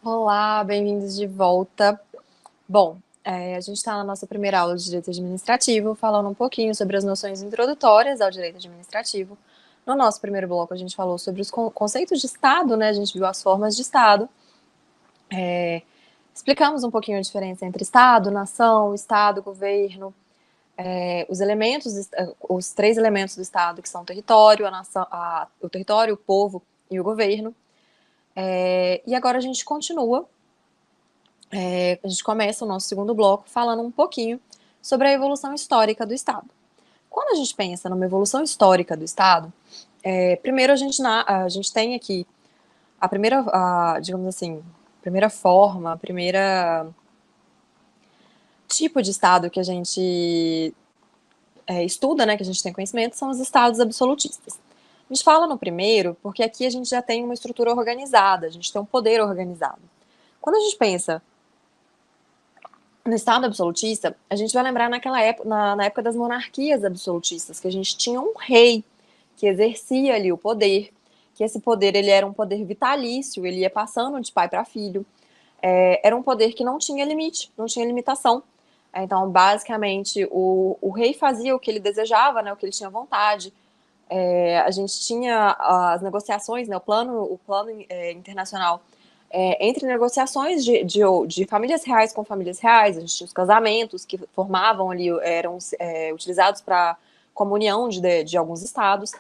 Olá, bem-vindos de volta. Bom, a gente está na nossa primeira aula de Direito Administrativo, falando um pouquinho sobre as noções introdutórias ao Direito Administrativo. No nosso primeiro bloco, a gente falou sobre os conceitos de Estado, né? A gente viu as formas de Estado. Explicamos um pouquinho a diferença entre Estado, nação, Estado, governo, os três elementos do Estado, que são o território, a nação, o território, o povo e o governo. E agora a gente continua. A gente começa o nosso segundo bloco falando um pouquinho sobre a evolução histórica do Estado. Quando a gente pensa numa evolução histórica do Estado, primeiro a gente tem aqui a primeira, digamos assim, primeira forma, a primeira tipo de Estado que a gente estuda, né, que a gente tem conhecimento, são os Estados absolutistas. A gente fala no primeiro porque aqui a gente já tem uma estrutura organizada, a gente tem um poder organizado. Quando a gente pensa no Estado absolutista, a gente vai lembrar naquela época, na época das monarquias absolutistas, que a gente tinha um rei que exercia ali o poder, que esse poder ele era um poder vitalício, ele ia passando de pai para filho, era um poder que não tinha limite, não tinha limitação. Então, basicamente, o rei fazia o que ele desejava, né, o que ele tinha vontade. A gente tinha as negociações, né, o plano internacional entre negociações de famílias reais com famílias reais. A gente tinha os casamentos que formavam ali, eram utilizados para comunhão de alguns estados.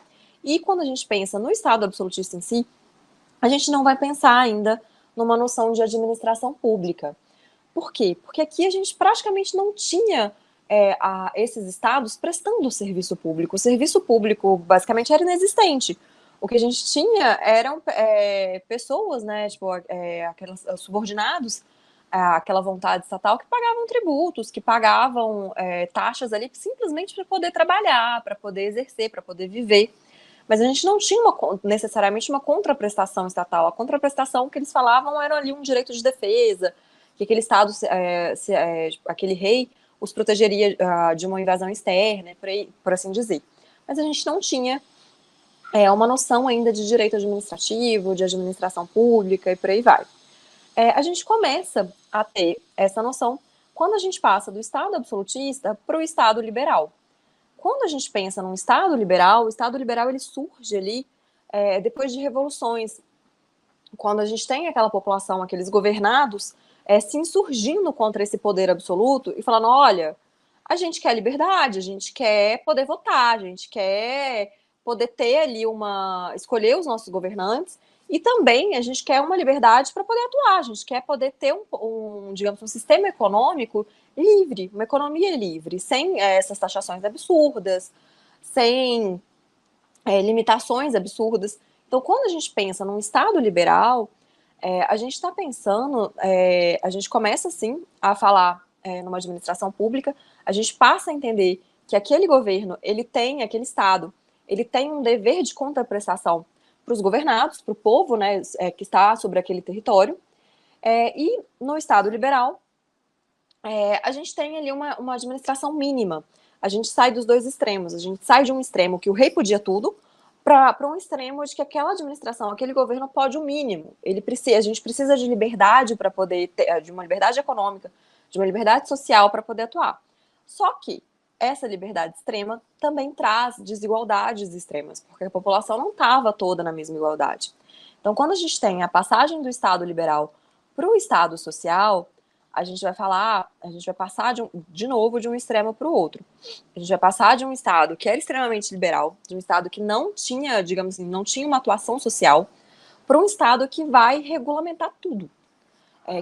E quando a gente pensa no Estado absolutista em si, a gente não vai pensar ainda numa noção de administração pública. Por quê? Porque aqui a gente praticamente não tinha esses estados prestando serviço público. O serviço público, basicamente, era inexistente. O que a gente tinha eram pessoas, né, tipo, aqueles subordinados àquela vontade estatal que pagavam tributos, que pagavam taxas ali simplesmente para poder trabalhar, para poder exercer, para poder viver. Mas a gente não tinha necessariamente uma contraprestação estatal. A contraprestação que eles falavam era ali um direito de defesa, que aquele Estado, aquele rei, os protegeria de uma invasão externa, por assim dizer. Mas a gente não tinha uma noção ainda de direito administrativo, de administração pública e por aí vai. A gente começa a ter essa noção quando a gente passa do Estado absolutista para o Estado liberal. Quando a gente pensa num Estado liberal, o Estado liberal ele surge ali depois de revoluções, quando a gente tem aquela população, aqueles governados, se insurgindo contra esse poder absoluto e falando, olha, a gente quer liberdade, a gente quer poder votar, a gente quer poder ter ali escolher os nossos governantes, e também a gente quer uma liberdade para poder atuar, a gente quer poder ter digamos, um sistema econômico livre, uma economia livre, sem essas taxações absurdas, sem limitações absurdas. Então, quando a gente pensa num Estado liberal, a gente está pensando, a gente começa, sim, a falar numa administração pública, a gente passa a entender que aquele governo, aquele Estado, ele tem um dever de contraprestação para os governados, para o povo, né, que está sobre aquele território, e no Estado liberal, a gente tem ali uma administração mínima. A gente sai dos dois extremos, a gente sai de um extremo que o rei podia tudo, para um extremo de que aquela administração, aquele governo pode o mínimo. A gente precisa de liberdade para poder ter, de uma liberdade econômica, de uma liberdade social para poder atuar. Só que essa liberdade extrema também traz desigualdades extremas, porque a população não estava toda na mesma igualdade. Então, quando a gente tem a passagem do Estado liberal para o Estado social, a gente vai passar de novo de um extremo para o outro. A gente vai passar de um Estado que era extremamente liberal, de um Estado que não tinha, digamos assim, não tinha uma atuação social, para um Estado que vai regulamentar tudo,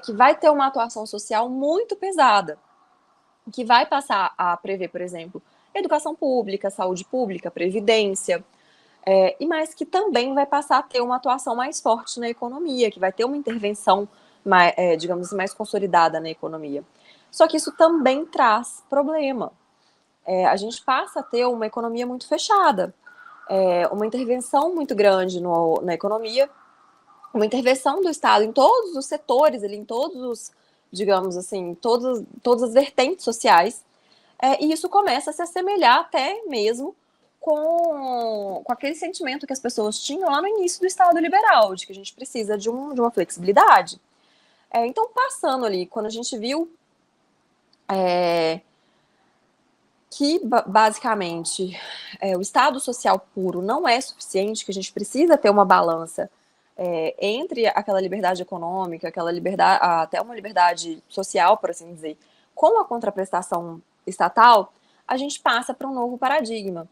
que vai ter uma atuação social muito pesada, que vai passar a prever, por exemplo, educação pública, saúde pública, previdência, e mais que também vai passar a ter uma atuação mais forte na economia, que vai ter uma intervenção digamos assim, mais consolidada na economia. Só que isso também traz problema. A gente passa a ter uma economia muito fechada, uma intervenção muito grande na economia, uma intervenção do Estado em todos os setores, ali, em todos os, digamos assim, todas as vertentes sociais, e isso começa a se assemelhar até mesmo com aquele sentimento que as pessoas tinham lá no início do Estado liberal, de que a gente precisa de uma flexibilidade. Então, passando ali, quando a gente viu que, basicamente, o Estado social puro não é suficiente, que a gente precisa ter uma balança entre aquela liberdade econômica, aquela liberdade, até uma liberdade social, por assim dizer, com a contraprestação estatal, a gente passa para um novo paradigma,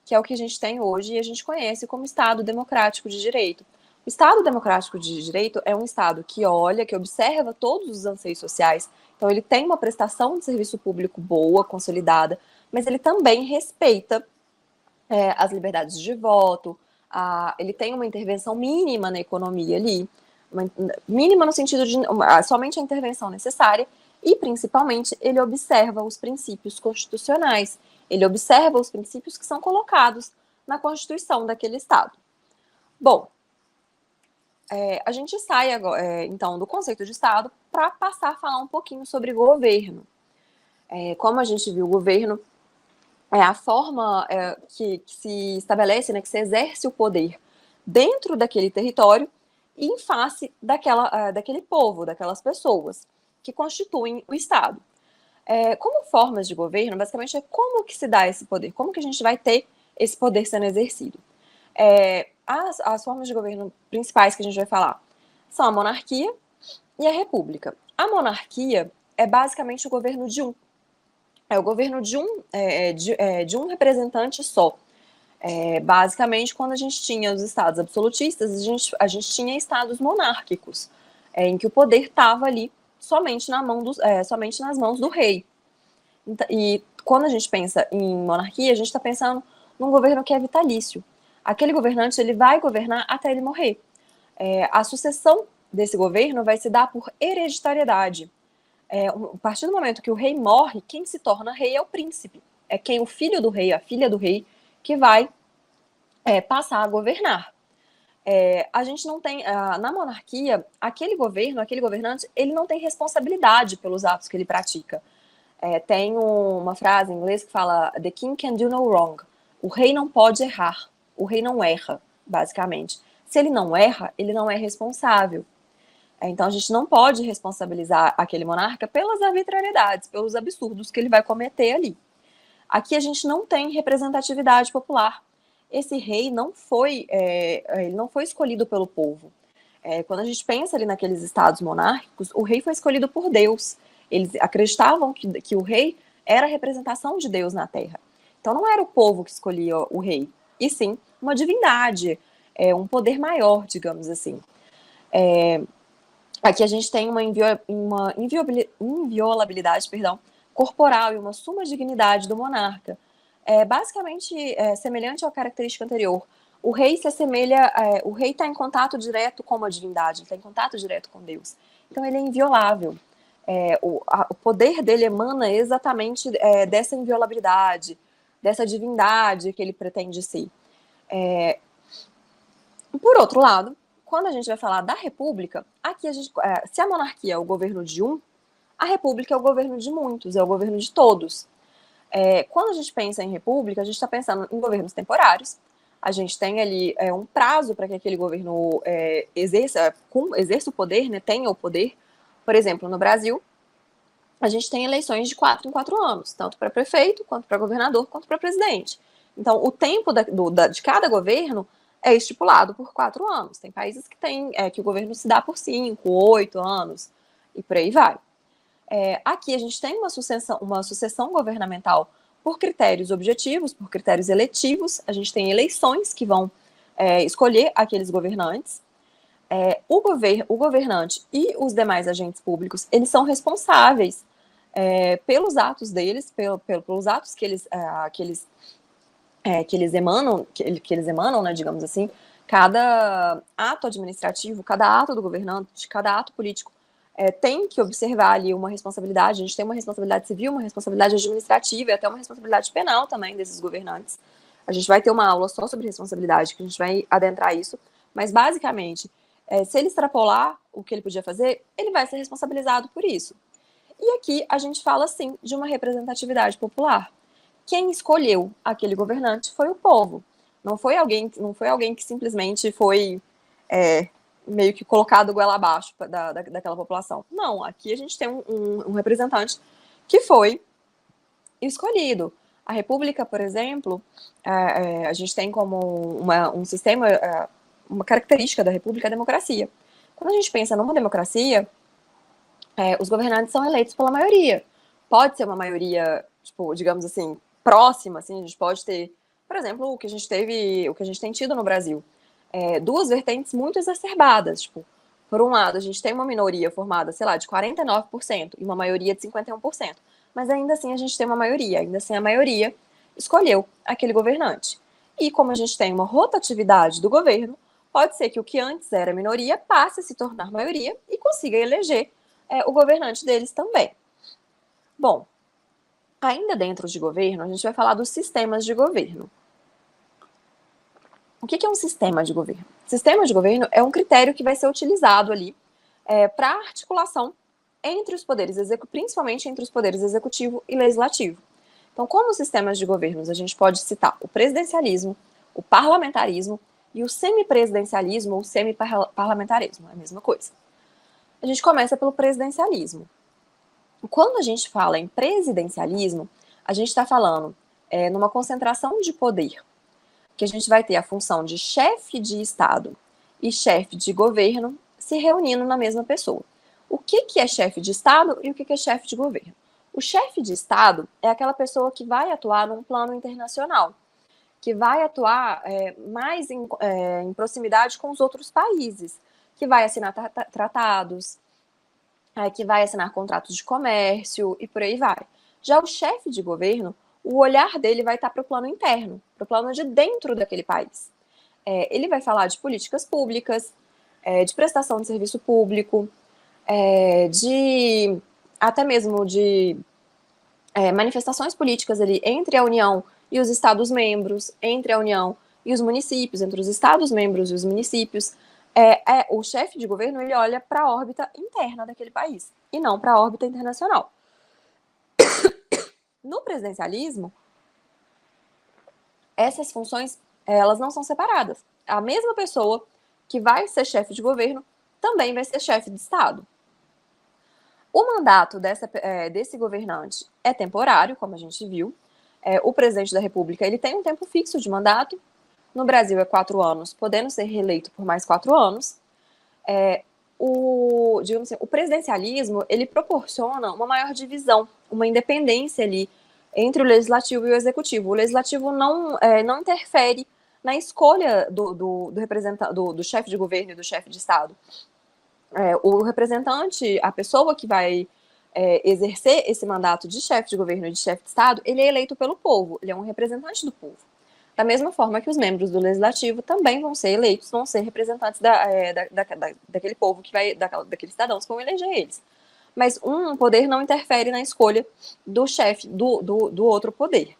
que é o que a gente tem hoje e a gente conhece como Estado democrático de direito. O Estado democrático de direito é um Estado que olha, que observa todos os anseios sociais, então ele tem uma prestação de serviço público boa, consolidada, mas ele também respeita as liberdades de voto, ele tem uma intervenção mínima na economia ali, mínima no sentido de somente a intervenção necessária, e principalmente ele observa os princípios constitucionais, ele observa os princípios que são colocados na Constituição daquele Estado. Bom, a gente sai agora, então, do conceito de Estado para passar a falar um pouquinho sobre governo. Como a gente viu, o governo é a forma que se estabelece, né, que se exerce o poder dentro daquele território e em face daquele povo, daquelas pessoas que constituem o Estado. Como formas de governo, basicamente, é como que se dá esse poder, como que a gente vai ter esse poder sendo exercido. As formas de governo principais que a gente vai falar são a monarquia e a república. A monarquia é basicamente o governo de um. É o governo de um representante só. Basicamente, quando a gente tinha os estados absolutistas, a gente tinha estados monárquicos, em que o poder estava ali somente nas mãos do rei. E quando a gente pensa em monarquia, a gente está pensando num governo que é vitalício. Aquele governante ele vai governar até ele morrer. A sucessão desse governo vai se dar por hereditariedade. A partir do momento que o rei morre, quem se torna rei é o príncipe. É o filho do rei, a filha do rei, que vai passar a governar. A gente não tem, na monarquia, aquele governante, ele não tem responsabilidade pelos atos que ele pratica. Tem uma frase em inglês que fala "The king can do no wrong". O rei não pode errar. O rei não erra, basicamente. Se ele não erra, ele não é responsável. Então, a gente não pode responsabilizar aquele monarca pelas arbitrariedades, pelos absurdos que ele vai cometer ali. Aqui a gente não tem representatividade popular. Esse rei ele não foi escolhido pelo povo. Quando a gente pensa ali naqueles estados monárquicos, o rei foi escolhido por Deus. Eles acreditavam que o rei era a representação de Deus na Terra. Então, não era o povo que escolhia o rei, e sim uma divindade, um poder maior, digamos assim. Aqui a gente tem uma inviolabilidade, corporal e uma suma dignidade do monarca. Basicamente semelhante à característica anterior. O rei está em contato direto com a divindade, está em contato direto com Deus. Então ele é inviolável. O poder dele emana exatamente dessa inviolabilidade, dessa divindade que ele pretende ser. Por outro lado, quando a gente vai falar da república, aqui se a monarquia é o governo de um, a república é o governo de muitos, é o governo de todos. Quando a gente pensa em república, a gente está pensando em governos temporários. A gente tem ali um prazo para que aquele governo exerça o poder, né, tenha o poder. Por exemplo, no Brasil, a gente tem eleições de 4 em 4 anos, tanto para prefeito, quanto para governador, quanto para presidente. Então, o tempo de cada governo é estipulado por 4 anos. Tem países que que o governo se dá por 5, 8 anos, e por aí vai. Aqui a gente tem uma sucessão governamental por critérios objetivos, por critérios eletivos. A gente tem eleições que vão escolher aqueles governantes. O governante e os demais agentes públicos, eles são responsáveis pelos atos deles, pelos atos que eles emanam, né, digamos assim. Cada ato administrativo, cada ato do governante, cada ato político tem que observar ali uma responsabilidade. A gente tem uma responsabilidade civil, uma responsabilidade administrativa e até uma responsabilidade penal também desses governantes. A gente vai ter uma aula só sobre responsabilidade, que a gente vai adentrar isso, mas basicamente, se ele extrapolar o que ele podia fazer, ele vai ser responsabilizado por isso. E aqui a gente fala, sim, de uma representatividade popular. Quem escolheu aquele governante foi o povo. Não foi alguém que simplesmente foi meio que colocado goela abaixo daquela população. Não, aqui a gente tem um representante que foi escolhido. A República, por exemplo, a gente tem como um sistema, uma característica da República a democracia. Quando a gente pensa numa democracia, os governantes são eleitos pela maioria. Pode ser uma maioria, tipo, digamos assim, próxima, assim, a gente pode ter, por exemplo, o que a gente tem tido no Brasil, duas vertentes muito exacerbadas, tipo, por um lado, a gente tem uma minoria formada, sei lá, de 49% e uma maioria de 51%, mas ainda assim a gente tem uma maioria, ainda assim a maioria escolheu aquele governante. E como a gente tem uma rotatividade do governo, pode ser que o que antes era minoria passe a se tornar maioria e consiga eleger o governante deles também. Bom, ainda dentro de governo, a gente vai falar dos sistemas de governo. O que é um sistema de governo? Sistema de governo é um critério que vai ser utilizado ali para articulação entre os poderes executivos, principalmente entre os poderes executivo e legislativo. Então, como sistemas de governos, a gente pode citar o presidencialismo, o parlamentarismo e o semipresidencialismo ou semiparlamentarismo, é a mesma coisa. A gente começa pelo presidencialismo. Quando a gente fala em presidencialismo, a gente está falando numa concentração de poder, que a gente vai ter a função de chefe de Estado e chefe de governo se reunindo na mesma pessoa. O que é chefe de Estado e o que é chefe de governo? O chefe de Estado é aquela pessoa que vai atuar num plano internacional, que vai atuar mais em proximidade com os outros países, que vai assinar tratados, que vai assinar contratos de comércio e por aí vai. Já o chefe de governo, o olhar dele vai estar para o plano interno, para o plano de dentro daquele país. Ele vai falar de políticas públicas, de prestação de serviço público, até mesmo de manifestações políticas ali entre a União e os Estados-membros, entre a União e os municípios, entre os Estados-membros e os municípios. O chefe de governo, ele olha para a órbita interna daquele país e não para a órbita internacional. No presidencialismo, essas funções, elas não são separadas. A mesma pessoa que vai ser chefe de governo também vai ser chefe de Estado. O mandato desse governante é temporário, como a gente viu. O presidente da República, ele tem um tempo fixo de mandato. No Brasil é 4 anos, podendo ser reeleito por mais 4 anos. Digamos assim, o presidencialismo, ele proporciona uma maior divisão, uma independência ali entre o legislativo e o executivo. O legislativo não interfere na escolha do chefe de governo e do chefe de Estado. O representante, a pessoa que vai exercer esse mandato de chefe de governo e de chefe de Estado, ele é eleito pelo povo, ele é um representante do povo. Da mesma forma que os membros do legislativo também vão ser eleitos, vão ser representantes daquele povo daqueles cidadãos que vão eleger eles. Mas um poder não interfere na escolha do chefe do outro poder.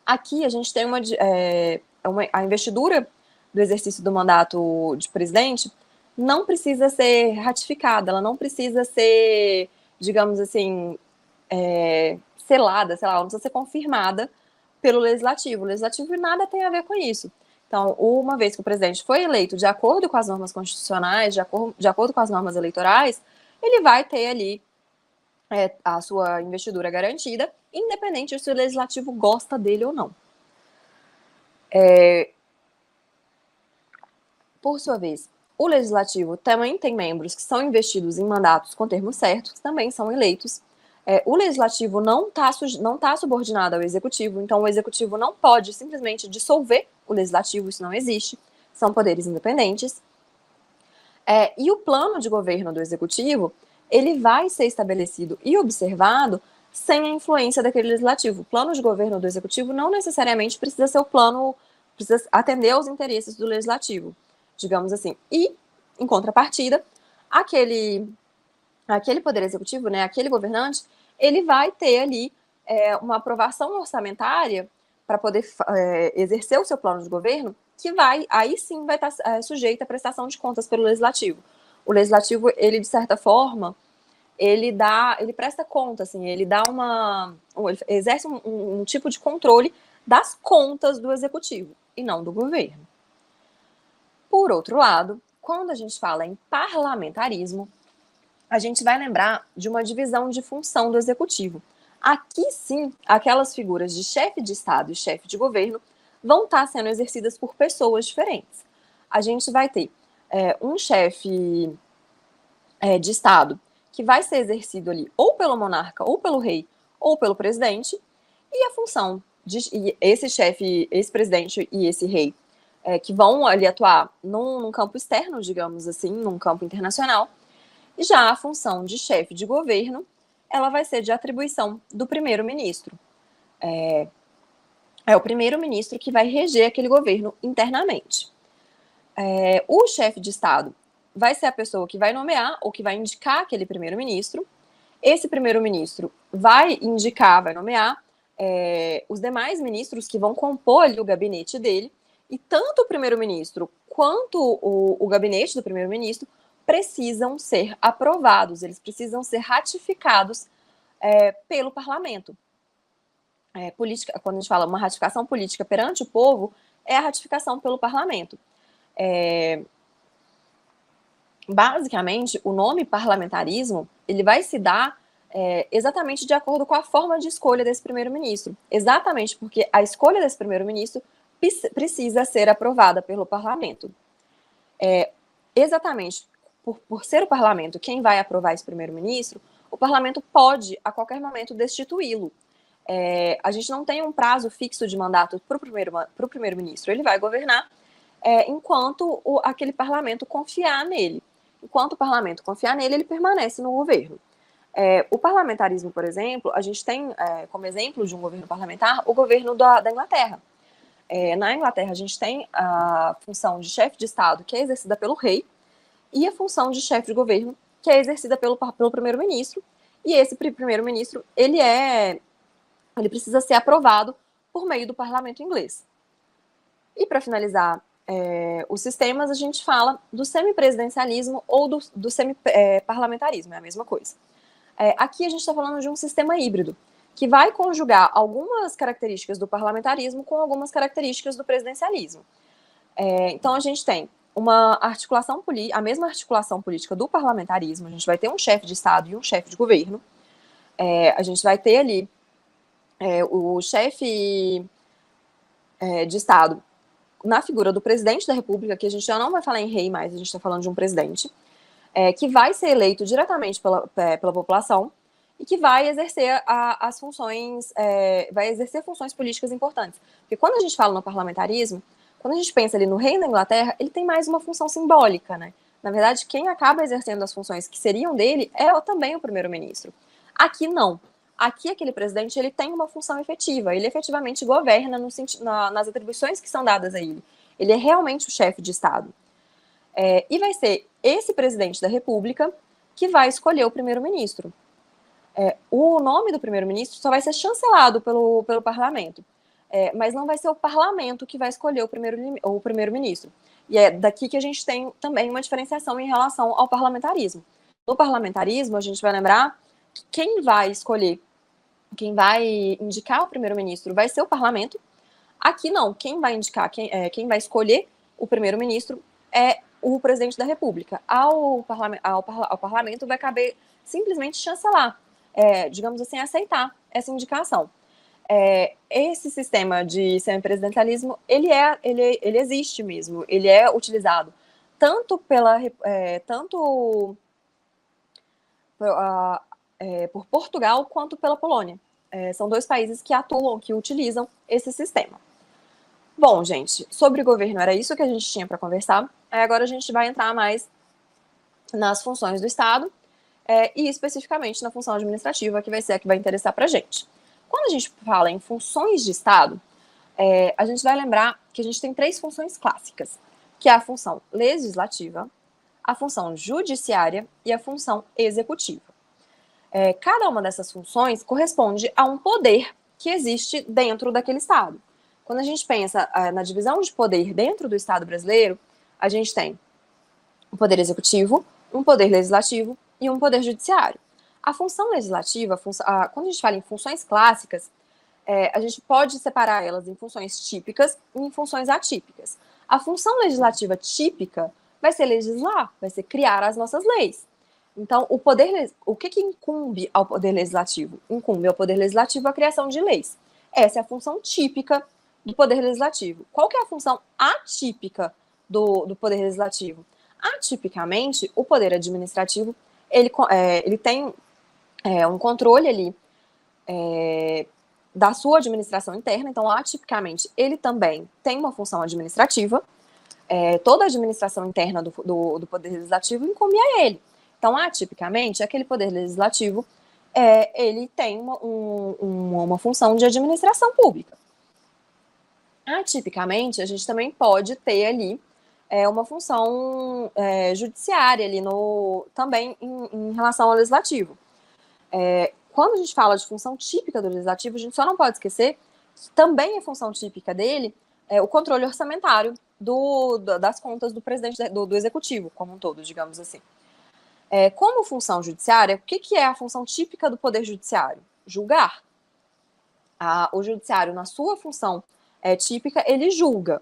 Aqui a gente tem a investidura do exercício do mandato de presidente não precisa ser ratificada, ela não precisa ser, digamos assim, selada, sei lá, ela não precisa ser confirmada pelo legislativo. O legislativo nada tem a ver com isso. Então, uma vez que o presidente foi eleito de acordo com as normas constitucionais, de acordo com as normas eleitorais, ele vai ter ali a sua investidura garantida, independente se o legislativo gosta dele ou não. Por sua vez, o legislativo também tem membros que são investidos em mandatos com termos certos, que também são eleitos. O legislativo não tá subordinado ao executivo, então o executivo não pode simplesmente dissolver o legislativo, isso não existe, são poderes independentes. E o plano de governo do executivo, ele vai ser estabelecido e observado sem a influência daquele legislativo. O plano de governo do executivo não necessariamente precisa ser precisa atender aos interesses do legislativo, digamos assim. E, em contrapartida, aquele poder executivo, né, aquele governante, ele vai ter ali uma aprovação orçamentária para poder exercer o seu plano de governo, que aí sim vai estar sujeito à prestação de contas pelo legislativo. O legislativo, ele, de certa forma, ele presta conta, assim, ele exerce um tipo de controle das contas do executivo, e não do governo. Por outro lado, quando a gente fala em parlamentarismo, a gente vai lembrar de uma divisão de função do executivo. Aqui sim, aquelas figuras de chefe de Estado e chefe de governo vão estar sendo exercidas por pessoas diferentes. A gente vai ter um chefe de Estado que vai ser exercido ali ou pelo monarca, ou pelo rei, ou pelo presidente, e a função de esse chefe, esse presidente e esse rei, que vão ali atuar num campo externo, digamos assim, num campo internacional. E já a função de chefe de governo, ela vai ser de atribuição do primeiro-ministro. É o primeiro-ministro que vai reger aquele governo internamente. O chefe de Estado vai ser a pessoa que vai nomear ou que vai indicar aquele primeiro-ministro. Esse primeiro-ministro vai indicar, vai nomear os demais ministros que vão compor ali o gabinete dele. E tanto o primeiro-ministro quanto o gabinete do primeiro-ministro precisam ser aprovados, eles precisam ser ratificados pelo parlamento. Política, quando a gente fala uma ratificação política perante o povo, é a ratificação pelo parlamento. Basicamente, o nome parlamentarismo, ele vai se dar exatamente de acordo com a forma de escolha desse primeiro-ministro. Exatamente porque a escolha desse primeiro-ministro precisa ser aprovada pelo parlamento. Exatamente por ser o parlamento quem vai aprovar esse primeiro-ministro, o parlamento pode, a qualquer momento, destituí-lo. A gente não tem um prazo fixo de mandato para o primeiro-ministro. Ele vai governar enquanto aquele parlamento confiar nele. Enquanto o parlamento confiar nele, ele permanece no governo. O parlamentarismo, por exemplo, a gente tem como exemplo de um governo parlamentar o governo da Inglaterra. Na Inglaterra, a gente tem a função de chefe de Estado, que é exercida pelo rei, e a função de chefe de governo, que é exercida pelo primeiro-ministro. E esse primeiro-ministro, ele precisa ser aprovado por meio do parlamento inglês. E para finalizar os sistemas, a gente fala do semipresidencialismo ou do semiparlamentarismo, é a mesma coisa. Aqui a gente está falando de um sistema híbrido, que vai conjugar algumas características do parlamentarismo com algumas características do presidencialismo. Então a gente tem a mesma articulação política do parlamentarismo, a gente vai ter um chefe de Estado e um chefe de governo, a gente vai ter ali o chefe de Estado na figura do presidente da República, que a gente já não vai falar em rei mais, a gente está falando de um presidente, que vai ser eleito diretamente pela população e que vai exercer as funções, vai exercer funções políticas importantes. Porque quando a gente fala no parlamentarismo, quando a gente pensa ali no rei da Inglaterra, ele tem mais uma função simbólica, né? Na verdade, quem acaba exercendo as funções que seriam dele é também o primeiro-ministro. Aqui não. Aqui, aquele presidente, ele tem uma função efetiva, ele efetivamente governa nas atribuições que são dadas a ele. Ele é realmente o chefe de Estado. E vai ser esse presidente da República que vai escolher o primeiro-ministro. O nome do primeiro-ministro só vai ser chancelado pelo parlamento, mas não vai ser o parlamento que vai escolher o primeiro-ministro. E é daqui que a gente tem também uma diferenciação em relação ao parlamentarismo. No parlamentarismo, a gente vai lembrar que quem vai escolher, quem vai indicar o primeiro-ministro vai ser o parlamento. Aqui não, quem vai indicar, quem vai escolher o primeiro-ministro é o presidente da República. Ao parlamento vai caber simplesmente chancelar, digamos assim, aceitar essa indicação. Esse sistema de semipresidencialismo, ele existe mesmo, ele é utilizado tanto por Portugal quanto pela Polônia. São dois países que atuam, que utilizam esse sistema. Bom, gente, sobre o governo era isso que a gente tinha para conversar. Agora a gente vai entrar mais nas funções do Estado e especificamente na função administrativa, que vai ser a que vai interessar para a gente. Quando a gente fala em funções de Estado, a gente vai lembrar que a gente tem 3 funções clássicas, que é a função legislativa, a função judiciária e a função executiva. Cada uma dessas funções corresponde a um poder que existe dentro daquele Estado. Quando a gente pensa na divisão de poder dentro do Estado brasileiro, a gente tem um poder executivo, um poder legislativo e um poder judiciário. A função legislativa, quando a gente fala em funções clássicas, a gente pode separar elas em funções típicas e em funções atípicas. A função legislativa típica Vai ser legislar, vai ser criar as nossas leis. Então, o que incumbe ao Poder Legislativo? Incumbe ao Poder Legislativo a criação de leis. Essa é a função típica do Poder Legislativo. Qual que é a função atípica do Poder Legislativo? Atipicamente, o Poder Administrativo, ele tem um controle ali da sua administração interna, então, atipicamente, ele também tem uma função administrativa. Toda a administração interna do Poder Legislativo incumbe a ele. Então, atipicamente, aquele Poder Legislativo, ele tem uma função de administração pública. Atipicamente, a gente também pode ter ali uma função judiciária ali também em relação ao Legislativo. Quando a gente fala de função típica do Legislativo, a gente só não pode esquecer que também é função típica dele o controle orçamentário das contas do presidente do Executivo, como um todo, digamos assim. Como função judiciária, o que é a função típica do Poder Judiciário? Julgar. O Judiciário, na sua função típica, ele julga.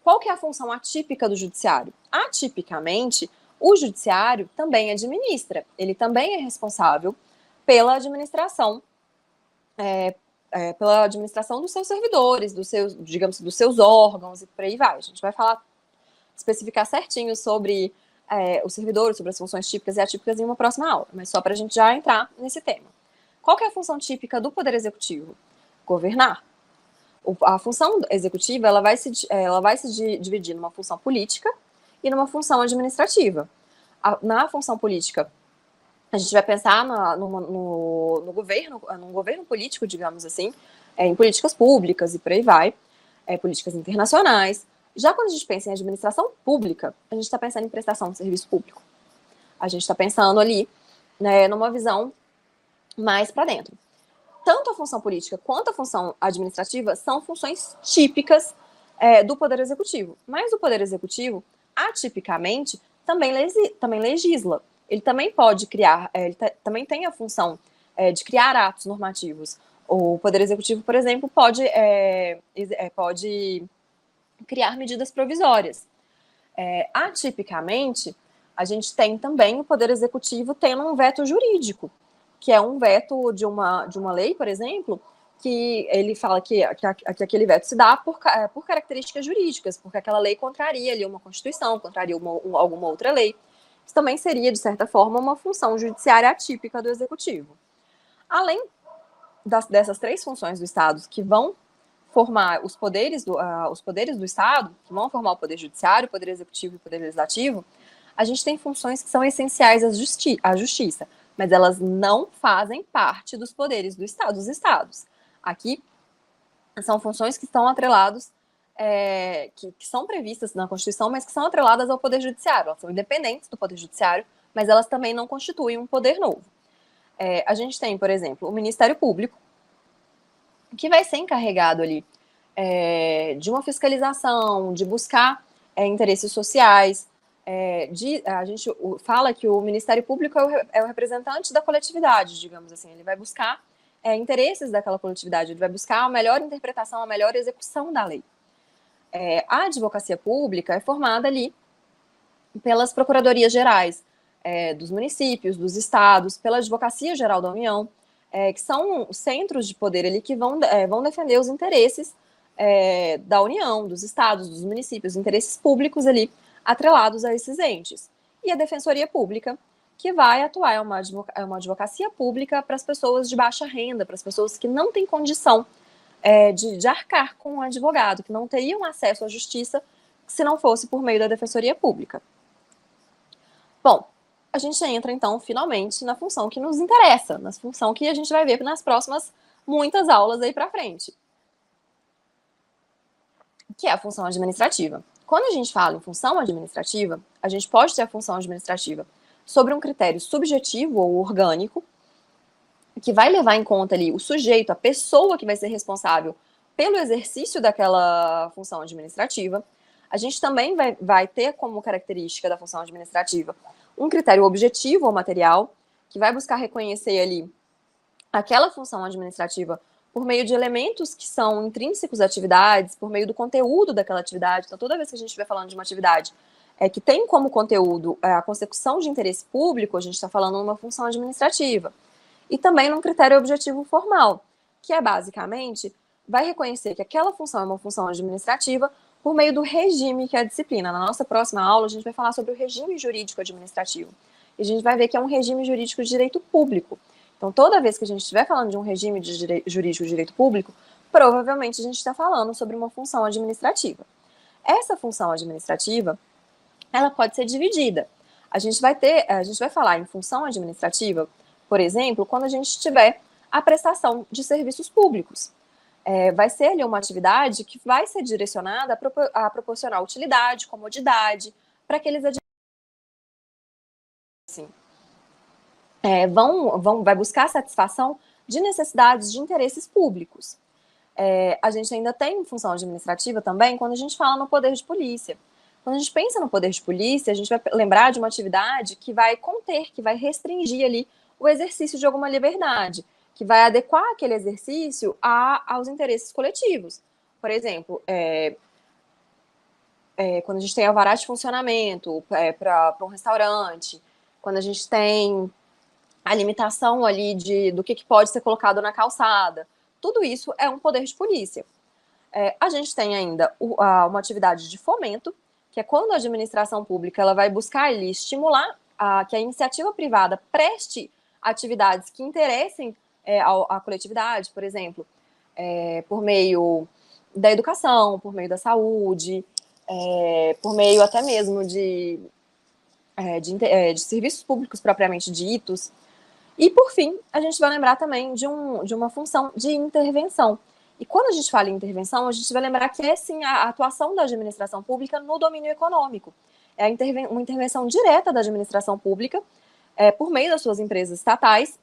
Qual que é a função atípica do Judiciário? Atipicamente, o Judiciário também administra. Ele também é responsável pela administração dos seus servidores, dos seus órgãos e por aí vai. A gente vai especificar certinho sobre os servidores, sobre as funções típicas e atípicas em uma próxima aula, mas só para a gente já entrar nesse tema. Qual que é a função típica do Poder Executivo? Governar. A função executiva ela vai se dividir numa função política e numa função administrativa. Na função política, a gente vai pensar num governo político, digamos assim, em políticas públicas e por aí vai, políticas internacionais. Já quando a gente pensa em administração pública, a gente está pensando em prestação de serviço público. A gente está pensando ali, né, numa visão mais para dentro. Tanto a função política quanto a função administrativa são funções típicas do Poder Executivo. Mas o Poder Executivo, atipicamente, também legisla. Ele também pode criar, também tem a função de criar atos normativos. O Poder Executivo, por exemplo, pode criar medidas provisórias. Atipicamente, a gente tem também o Poder Executivo tendo um veto jurídico, que é um veto de uma lei, por exemplo, que ele fala que aquele veto se dá por características jurídicas, porque aquela lei contraria ali uma Constituição, contraria alguma outra lei. Isso também seria, de certa forma, uma função judiciária atípica do Executivo. Além dessas três funções do Estado que vão formar os poderes do Estado, que vão formar o Poder Judiciário, o Poder Executivo e o Poder Legislativo, a gente tem funções que são essenciais à justiça, mas elas não fazem parte dos poderes dos Estados. Aqui são funções que estão atreladas, que são previstas na Constituição, mas que são atreladas ao Poder Judiciário. Elas são independentes do Poder Judiciário, mas elas também não constituem um poder novo. A gente tem, por exemplo, o Ministério Público, que vai ser encarregado ali de uma fiscalização, de buscar interesses sociais. A gente fala que o Ministério Público é o representante da coletividade, digamos assim. Ele vai buscar interesses daquela coletividade, ele vai buscar a melhor interpretação, a melhor execução da lei. A advocacia pública é formada ali pelas procuradorias gerais dos municípios, dos estados, pela Advocacia Geral da União, que são centros de poder ali que vão defender os interesses da União, dos estados, dos municípios, interesses públicos ali atrelados a esses entes. E a Defensoria Pública, que vai atuar, é uma advocacia pública para as pessoas de baixa renda, para as pessoas que não têm condição de arcar com um advogado, que não teriam acesso à justiça se não fosse por meio da Defensoria Pública. Bom, a gente entra, então, finalmente, na função que nos interessa, na função que a gente vai ver nas próximas muitas aulas aí para frente, que é a função administrativa. Quando a gente fala em função administrativa, a gente pode ter a função administrativa sobre um critério subjetivo ou orgânico, que vai levar em conta ali o sujeito, a pessoa que vai ser responsável pelo exercício daquela função administrativa. A gente também vai ter como característica da função administrativa um critério objetivo ou material, que vai buscar reconhecer ali aquela função administrativa por meio de elementos que são intrínsecos à atividades, por meio do conteúdo daquela atividade. Então, toda vez que a gente estiver falando de uma atividade que tem como conteúdo a consecução de interesse público, a gente está falando numa função administrativa. E também num critério objetivo formal, que é basicamente, vai reconhecer que aquela função é uma função administrativa por meio do regime que é a disciplina. Na nossa próxima aula, a gente vai falar sobre o regime jurídico administrativo. E a gente vai ver que é um regime jurídico de direito público. Então, toda vez que a gente estiver falando de um regime jurídico de direito público, provavelmente a gente está falando sobre uma função administrativa. Essa função administrativa, ela pode ser dividida. A gente vai falar em função administrativa, por exemplo, quando a gente tiver a prestação de serviços públicos. Vai ser ali uma atividade que vai ser direcionada a proporcionar utilidade, comodidade, para aqueles assim, vai buscar satisfação de necessidades de interesses públicos. A gente ainda tem função administrativa também quando a gente fala no poder de polícia. Quando a gente pensa no poder de polícia, a gente vai lembrar de uma atividade que vai conter, que vai restringir ali o exercício de alguma liberdade, que vai adequar aquele exercício aos interesses coletivos. Por exemplo, quando a gente tem alvará de funcionamento para um restaurante, quando a gente tem a limitação ali do que pode ser colocado na calçada, tudo isso é um poder de polícia. A gente tem ainda uma atividade de fomento, que é quando a administração pública ela vai buscar ali estimular que a iniciativa privada preste atividades que interessem à coletividade, por exemplo, por meio da educação, por meio da saúde, por meio até mesmo de serviços públicos propriamente ditos. E, por fim, a gente vai lembrar também de uma função de intervenção. E quando a gente fala em intervenção, a gente vai lembrar que é, sim, a atuação da administração pública no domínio econômico. É uma intervenção direta da administração pública, por meio das suas empresas estatais,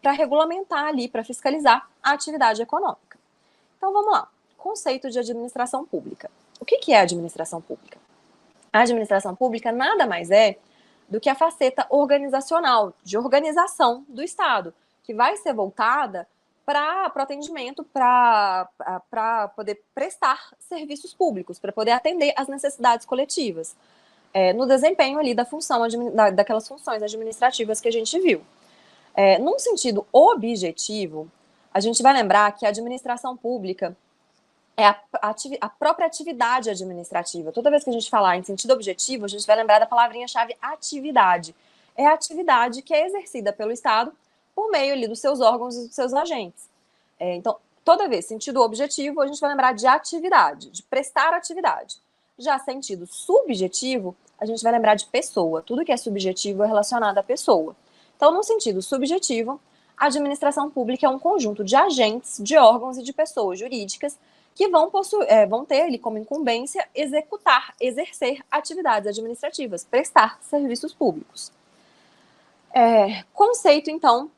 para regulamentar ali, para fiscalizar a atividade econômica. Então, vamos lá. Conceito de administração pública. O que é administração pública? A administração pública nada mais é do que a faceta organizacional, de organização do Estado, que vai ser voltada para o atendimento, para poder prestar serviços públicos, para poder atender às necessidades coletivas, no desempenho ali daquelas funções administrativas que a gente viu. Num sentido objetivo, a gente vai lembrar que a administração pública é a própria atividade administrativa. Toda vez que a gente falar em sentido objetivo, a gente vai lembrar da palavrinha-chave atividade. É a atividade que é exercida pelo Estado por meio ali dos seus órgãos e dos seus agentes. Então, toda vez, sentido objetivo, a gente vai lembrar de atividade, de prestar atividade. Já sentido subjetivo, a gente vai lembrar de pessoa. Tudo que é subjetivo é relacionado à pessoa. Então, no sentido subjetivo, a administração pública é um conjunto de agentes, de órgãos e de pessoas jurídicas que vão ter ali como incumbência exercer atividades administrativas, prestar serviços públicos. Conceito, então,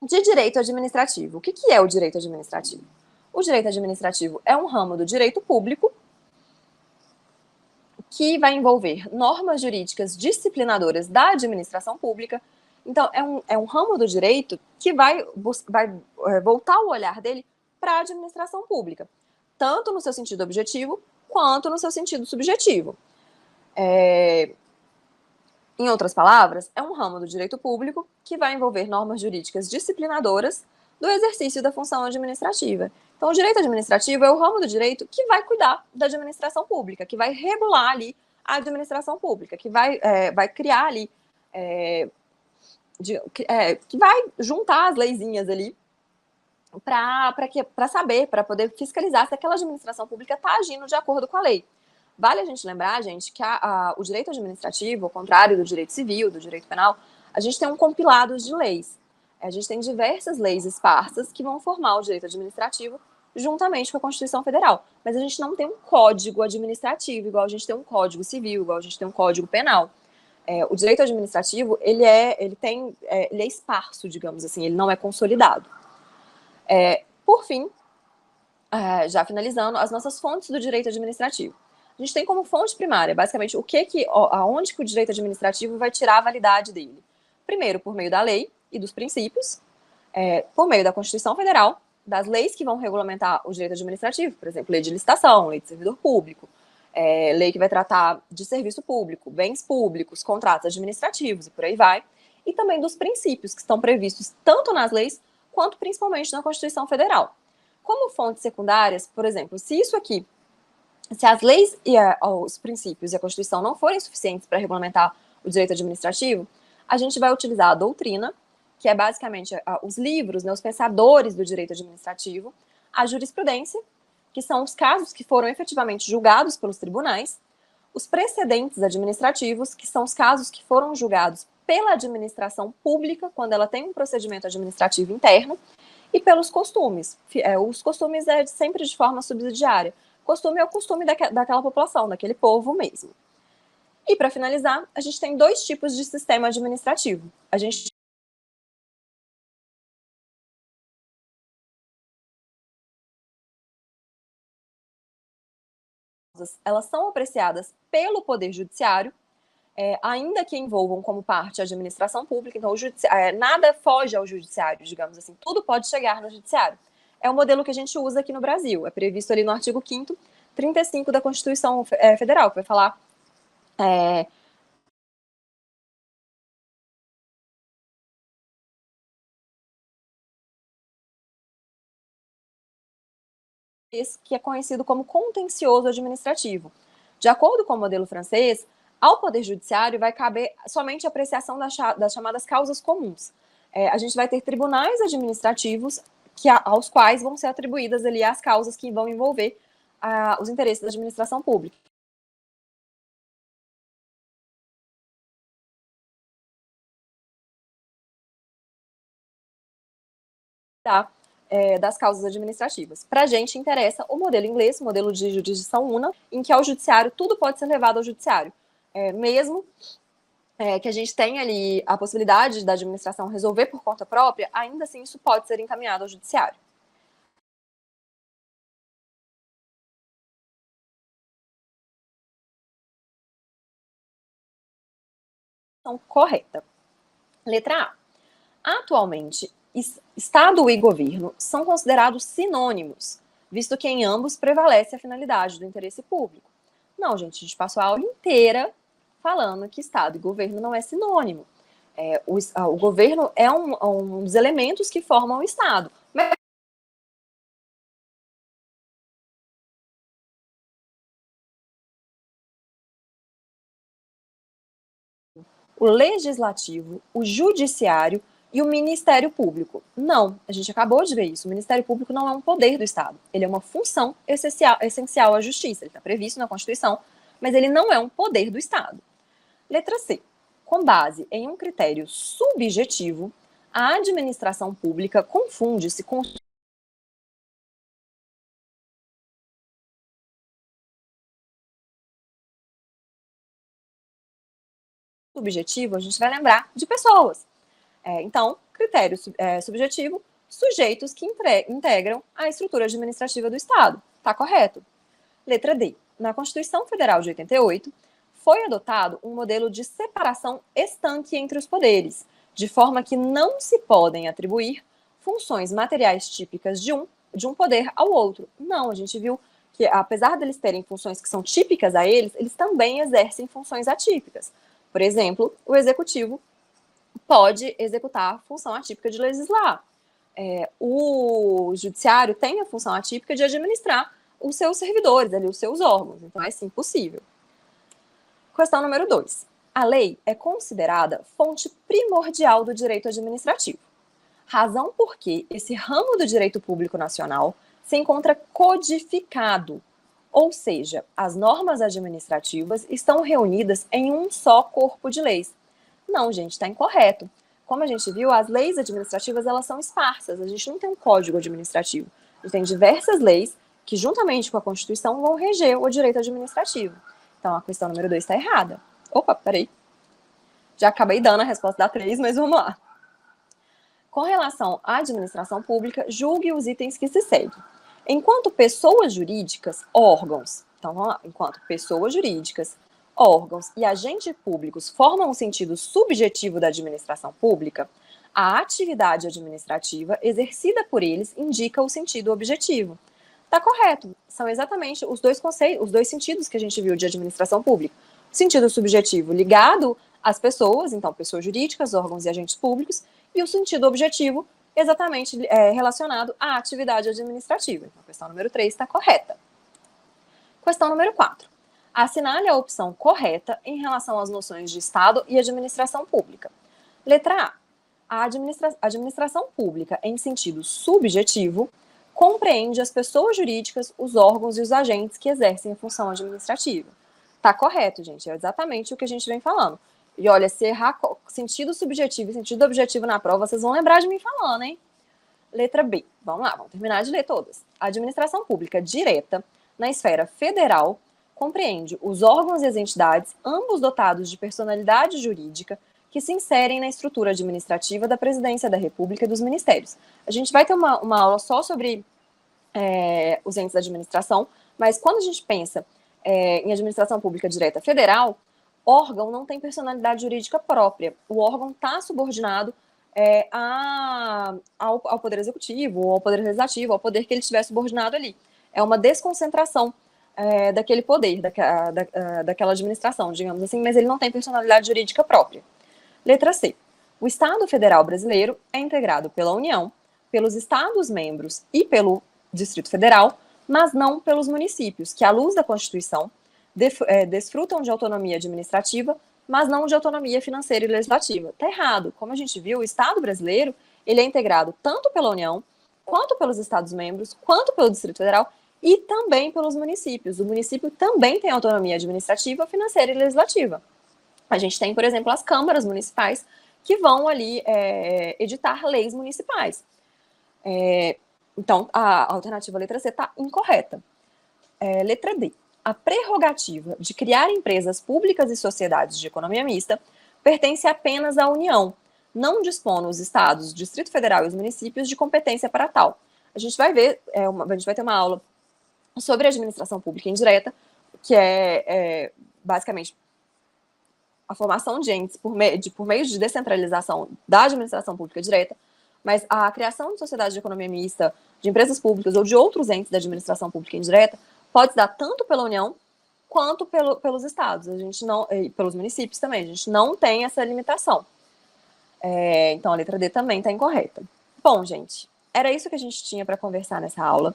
de direito administrativo. O que é o direito administrativo? O direito administrativo é um ramo do direito público que vai envolver normas jurídicas disciplinadoras da administração pública. Então, é um ramo do direito que vai voltar o olhar dele para a administração pública, tanto no seu sentido objetivo, quanto no seu sentido subjetivo. Em outras palavras, é um ramo do direito público que vai envolver normas jurídicas disciplinadoras do exercício da função administrativa. Então, o direito administrativo é o ramo do direito que vai cuidar da administração pública, que vai regular ali a administração pública, que vai criar ali, que vai juntar as leizinhas ali para saber, para poder fiscalizar se aquela administração pública está agindo de acordo com a lei. Vale a gente lembrar, gente, que o direito administrativo, ao contrário do direito civil, do direito penal, a gente tem um compilado de leis. A gente tem diversas leis esparsas que vão formar o direito administrativo juntamente com a Constituição Federal. Mas a gente não tem um código administrativo, igual a gente tem um código civil, igual a gente tem um código penal. O direito administrativo, ele é esparso, digamos assim, ele não é consolidado. Por fim, já finalizando, as nossas fontes do direito administrativo. A gente tem como fonte primária, basicamente, aonde que o direito administrativo vai tirar a validade dele. Primeiro, por meio da lei e dos princípios. por meio da Constituição Federal, das leis que vão regulamentar o direito administrativo, por exemplo, lei de licitação, lei de servidor público, lei que vai tratar de serviço público, bens públicos, contratos administrativos e por aí vai, e também dos princípios que estão previstos tanto nas leis quanto principalmente na Constituição Federal. Como fontes secundárias, por exemplo, se as leis e os princípios e a Constituição não forem suficientes para regulamentar o direito administrativo, a gente vai utilizar a doutrina, que é basicamente os livros, né, os pensadores do direito administrativo, a jurisprudência, que são os casos que foram efetivamente julgados pelos tribunais, os precedentes administrativos, que são os casos que foram julgados pela administração pública, quando ela tem um procedimento administrativo interno, e pelos costumes. Os costumes é sempre de forma subsidiária. Costume é o costume daquela população, daquele povo mesmo. E, para finalizar, a gente tem 2 tipos de sistema administrativo. A gente elas são apreciadas pelo Poder Judiciário, ainda que envolvam como parte a administração pública, então nada foge ao Judiciário, digamos assim, tudo pode chegar no Judiciário. É o modelo que a gente usa aqui no Brasil, é previsto ali no artigo 5º, 35 da Constituição Federal, que vai falar que é conhecido como contencioso administrativo. De acordo com o modelo francês, ao Poder Judiciário vai caber somente a apreciação das chamadas causas comuns. A gente vai ter tribunais administrativos aos quais vão ser atribuídas ali as causas que vão envolver os interesses da administração pública. Das causas administrativas. Para a gente interessa o modelo inglês, o modelo de jurisdição una, em que ao judiciário tudo pode ser levado ao judiciário. Mesmo que a gente tenha ali a possibilidade da administração resolver por conta própria, ainda assim isso pode ser encaminhado ao judiciário. Então, correta. Letra A. Atualmente, Estado e governo são considerados sinônimos, visto que em ambos prevalece a finalidade do interesse público. Não, gente, a gente passou a aula inteira falando que Estado e governo não é sinônimo. O governo é um dos elementos que formam o Estado. Mas o legislativo, o judiciário e o Ministério Público. Não, a gente acabou de ver isso. O Ministério Público não é um poder do Estado. Ele é uma função essencial à justiça. Ele está previsto na Constituição, mas ele não é um poder do Estado. Letra C. Com base em um critério subjetivo, a administração pública confunde-se com subjetivo, a gente vai lembrar de pessoas. Então, critério subjetivo, sujeitos que integram a estrutura administrativa do Estado. Está correto? Letra D. Na Constituição Federal de 88, foi adotado um modelo de separação estanque entre os poderes, de forma que não se podem atribuir funções materiais típicas de um poder ao outro. Não, a gente viu que, apesar deles terem funções que são típicas a eles, eles também exercem funções atípicas. Por exemplo, o executivo pode executar a função atípica de legislar. O judiciário tem a função atípica de administrar os seus servidores, ali, os seus órgãos. Então, é sim possível. Questão número 2. A lei é considerada fonte primordial do direito administrativo. Razão por que esse ramo do direito público nacional se encontra codificado, ou seja, as normas administrativas estão reunidas em um só corpo de leis. Não, gente, está incorreto. Como a gente viu, as leis administrativas elas são esparsas, a gente não tem um código administrativo. A gente tem diversas leis que, juntamente com a Constituição, vão reger o direito administrativo. Então, a questão número 2 está errada. Opa, peraí. Já acabei dando a resposta da 3, mas vamos lá. Com relação à administração pública, julgue os itens que se seguem. Enquanto pessoas jurídicas, órgãos, então vamos lá, enquanto pessoas jurídicas, órgãos e agentes públicos formam o sentido subjetivo da administração pública, A atividade administrativa exercida por eles indica o sentido objetivo. Está correto. São exatamente os dois conceitos, os dois sentidos que a gente viu de administração pública. O sentido subjetivo ligado às pessoas, então pessoas jurídicas, órgãos e agentes públicos, e o sentido objetivo exatamente relacionado à atividade administrativa. Então, a questão número 3 está correta. Questão número 4. Assinale a opção correta em relação às noções de Estado e administração pública. Letra A. A administração pública, em sentido subjetivo, compreende as pessoas jurídicas, os órgãos e os agentes que exercem a função administrativa. Tá correto, gente. É exatamente o que a gente vem falando. E olha, se errar sentido subjetivo e sentido objetivo na prova, vocês vão lembrar de mim falando, hein? Letra B. Vamos lá, vamos terminar de ler todas. A administração pública direta, na esfera federal, compreende os órgãos e as entidades, ambos dotados de personalidade jurídica, que se inserem na estrutura administrativa da Presidência da República e dos Ministérios. A gente vai ter uma aula só sobre os entes da administração, mas quando a gente pensa em administração pública direta federal, órgão não tem personalidade jurídica própria. O órgão está subordinado ao Poder Executivo, ao Poder Legislativo, ao poder que ele estiver subordinado ali. É uma desconcentração daquele poder, daquela administração, digamos assim, mas ele não tem personalidade jurídica própria. Letra C. O Estado Federal Brasileiro é integrado pela União, pelos Estados-membros e pelo Distrito Federal, mas não pelos municípios, que, à luz da Constituição, desfrutam de autonomia administrativa, mas não de autonomia financeira e legislativa. Está errado. Como a gente viu, o Estado brasileiro ele é integrado tanto pela União, quanto pelos Estados-membros, quanto pelo Distrito Federal e também pelos municípios. O município também tem autonomia administrativa, financeira e legislativa. A gente tem, por exemplo, as câmaras municipais que vão ali editar leis municipais. Então, a alternativa letra C está incorreta. Letra D. A prerrogativa de criar empresas públicas e sociedades de economia mista pertence apenas à União. Não dispõe os estados, o Distrito Federal e os municípios de competência para tal. A gente vai ver, a gente vai ter uma aula sobre administração pública indireta, que é basicamente a formação de entes por meio de descentralização da administração pública direta, mas a criação de sociedades de economia mista, de empresas públicas ou de outros entes da administração pública indireta pode se dar tanto pela União quanto pelos estados. A gente não, e pelos municípios também. A gente não tem essa limitação. Então a letra D também está incorreta. Bom, gente, era isso que a gente tinha para conversar nessa aula.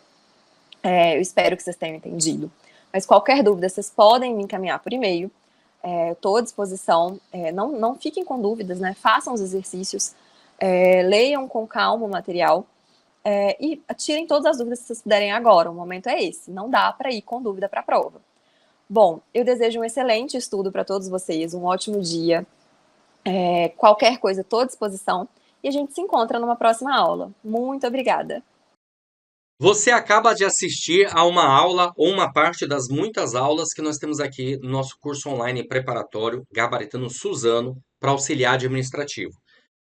Eu espero que vocês tenham entendido. Mas qualquer dúvida, vocês podem me encaminhar por e-mail. Estou à disposição. Não fiquem com dúvidas, né? Façam os exercícios. Leiam com calma o material. E tirem todas as dúvidas que vocês puderem agora. O momento é esse. Não dá para ir com dúvida para a prova. Bom, eu desejo um excelente estudo para todos vocês. Um ótimo dia. Qualquer coisa, estou à disposição. E a gente se encontra numa próxima aula. Muito obrigada. Você acaba de assistir a uma aula ou uma parte das muitas aulas que nós temos aqui no nosso curso online preparatório Gabaritano Suzano para auxiliar administrativo.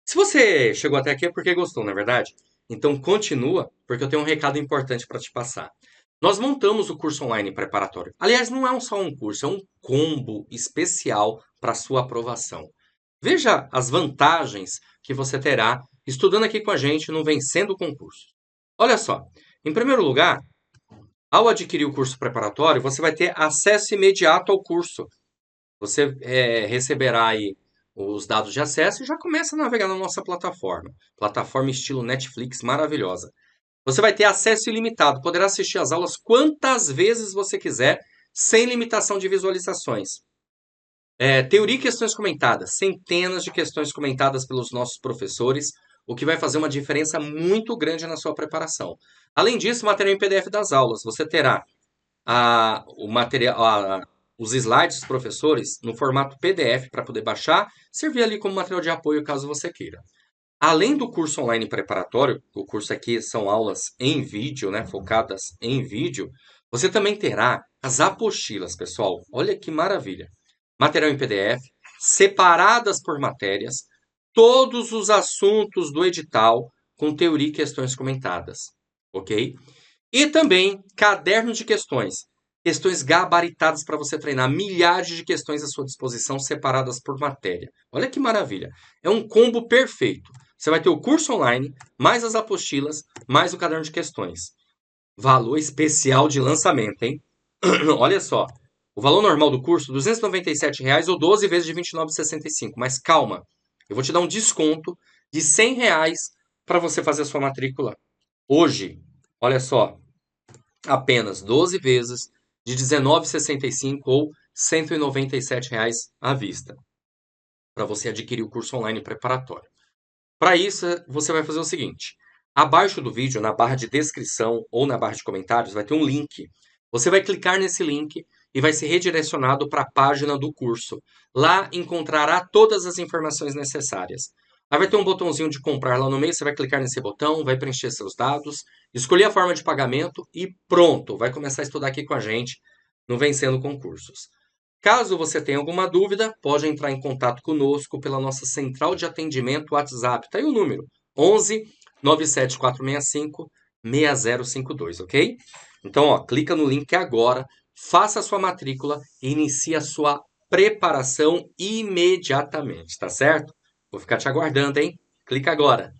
Se você chegou até aqui é porque gostou, não é verdade? Então continua, porque eu tenho um recado importante para te passar. Nós montamos o curso online preparatório. Aliás, não é só um curso, é um combo especial para sua aprovação. Veja as vantagens que você terá estudando aqui com a gente no Vencendo o Concurso. Olha só, em primeiro lugar, ao adquirir o curso preparatório, você vai ter acesso imediato ao curso. Você receberá aí os dados de acesso e já começa a navegar na nossa plataforma. Plataforma estilo Netflix, maravilhosa. Você vai ter acesso ilimitado, poderá assistir às aulas quantas vezes você quiser, sem limitação de visualizações. Teoria e questões comentadas, centenas de questões comentadas pelos nossos professores, o que vai fazer uma diferença muito grande na sua preparação. Além disso, material em PDF das aulas. Você terá os slides dos professores no formato PDF para poder baixar, servir ali como material de apoio caso você queira. Além do curso online preparatório, o curso aqui são aulas em vídeo, né, focadas em vídeo, você também terá as apostilas, pessoal. Olha que maravilha. Material em PDF, separadas por matérias, todos os assuntos do edital com teoria e questões comentadas, ok? E também caderno de questões gabaritadas para você treinar, milhares de questões à sua disposição, separadas por matéria. Olha que maravilha, é um combo perfeito. você vai ter o curso online, mais as apostilas, mais o caderno de questões. Valor especial de lançamento, hein? Olha só. O valor normal do curso, R$ 297,00 ou 12 vezes de R$ 29,65. Mas calma, eu vou te dar um desconto de R$ 100,00 para você fazer a sua matrícula hoje. Olha só, apenas 12 vezes de R$ 19,65 ou R$ 197,00 à vista, para você adquirir o curso online preparatório. Para isso, você vai fazer o seguinte: abaixo do vídeo, na barra de descrição ou na barra de comentários, vai ter um link. Você vai clicar nesse link e vai ser redirecionado para a página do curso. Lá encontrará todas as informações necessárias. Aí vai ter um botãozinho de comprar lá no meio, você vai clicar nesse botão, vai preencher seus dados, escolher a forma de pagamento e pronto, vai começar a estudar aqui com a gente no Vencendo Concursos. Caso você tenha alguma dúvida, pode entrar em contato conosco pela nossa central de atendimento WhatsApp. Tá aí o número: 11 97465 6052, ok? Então, ó, clica no link agora, faça a sua matrícula e inicie a sua preparação imediatamente, tá certo? Vou ficar te aguardando, hein? Clica agora.